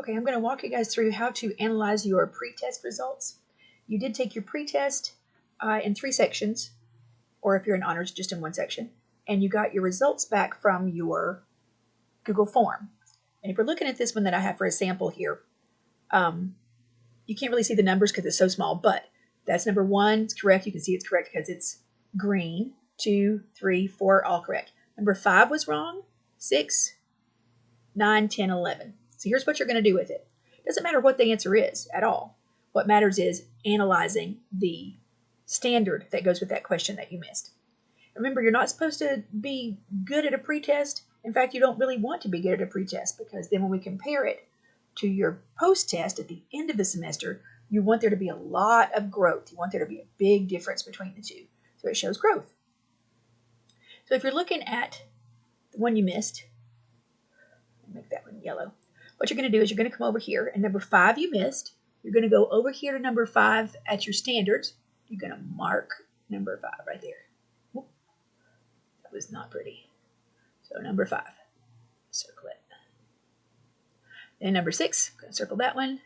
Okay, I'm going to walk you guys through how to analyze your pretest results. You did take your pretest in 3 sections, or if you're in honors, just in 1 section, and you got your results back from your Google form. And if we're looking at this one that I have for a sample here, you can't really see the numbers because it's so small, but that's number 1. It's correct. You can see it's correct because it's green. 2, 3, 4, all correct. Number 5 was wrong. 6, 9, 10, 11. So here's what you're going to do with it. It doesn't matter what the answer is at all. What matters is analyzing the standard that goes with that question that you missed. Remember, you're not supposed to be good at a pretest. In fact, you don't really want to be good at a pretest, because then when we compare it to your post-test at the end of the semester, you want there to be a lot of growth. You want there to be a big difference between the two. So it shows growth. So if you're looking at the one you missed, make that one yellow. What you're going to do is you're going to come over here, and number 5 you missed. You're going to go over here to number 5 at your standards. You're going to mark number 5 right there. Whoop. That was not pretty. So number 5, circle it. Then number 6, I'm going to circle that one.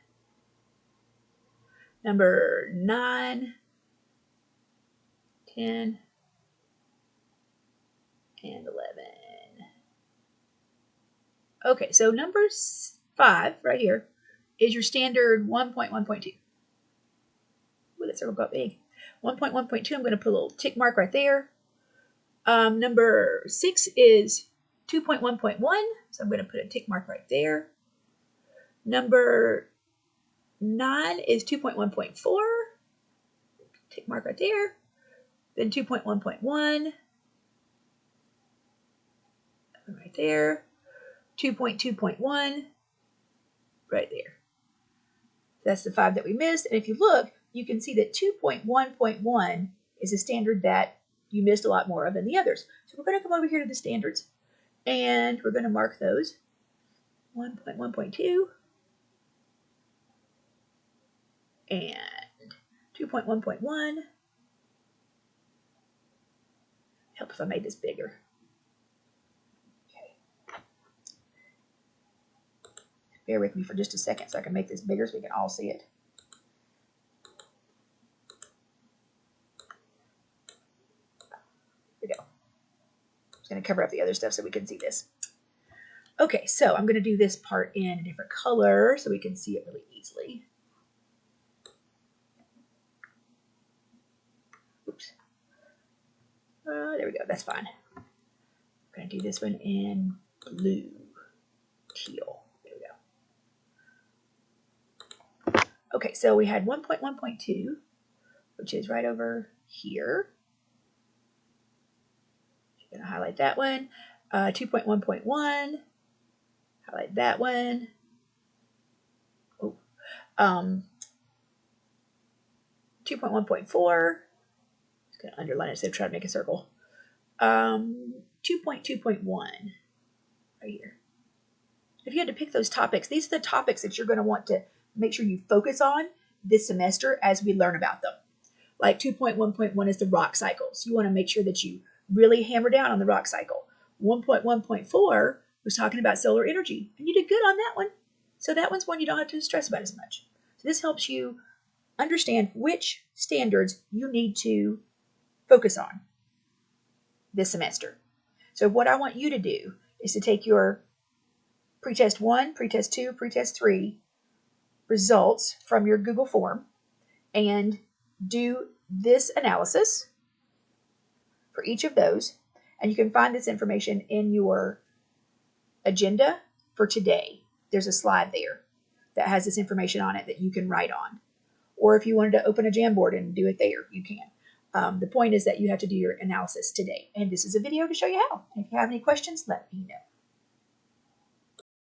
Number 9, 10, and 11. Okay, so number 5 right here is your standard 1.1.2. Ooh, that circle got big. 1.1.2, I'm going to put a little tick mark right there. Number 6 is 2.1.1, so I'm going to put a tick mark right there. Number 9 is 2.1.4, tick mark right there. Then 2.1.1, right there. 2.2.1, right there. That's the 5 that we missed. And if you look, you can see that 2.1.1 is a standard that you missed a lot more of than the others. So we're going to come over here to the standards, and we're going to mark those. 1.1.2 and 2.1.1. Help if I made this bigger. Bear with me for just a second so I can make this bigger so we can all see it. Here we go. I'm just going to cover up the other stuff so we can see this. Okay, so I'm going to do this part in a different color so we can see it really easily. Oops. There we go. That's fine. I'm going to do this one in blue, teal. Okay, so we had 1.1.2, which is right over here. I'm going to highlight that one. 2.1.1, highlight that one. Oh, 2.1.4, just going to underline it instead of trying to make a circle. 2.2.1, right here. If you had to pick those topics, these are the topics that you're going to want to make sure you focus on this semester as we learn about them. Like 2.1.1 is the rock cycles. You want to make sure that you really hammer down on the rock cycle. 1.1.4 was talking about solar energy, and you did good on that one. So that one's one you don't have to stress about as much. So this helps you understand which standards you need to focus on this semester. So what I want you to do is to take your pretest 1, pretest 2, pretest 3 results from your Google form and do this analysis for each of those. And you can find this information in your agenda for today. There's a slide there that has this information on it that you can write on. Or if you wanted to open a Jamboard and do it there, you can. The point is that you have to do your analysis today. And this is a video to show you how. And if you have any questions, let me know.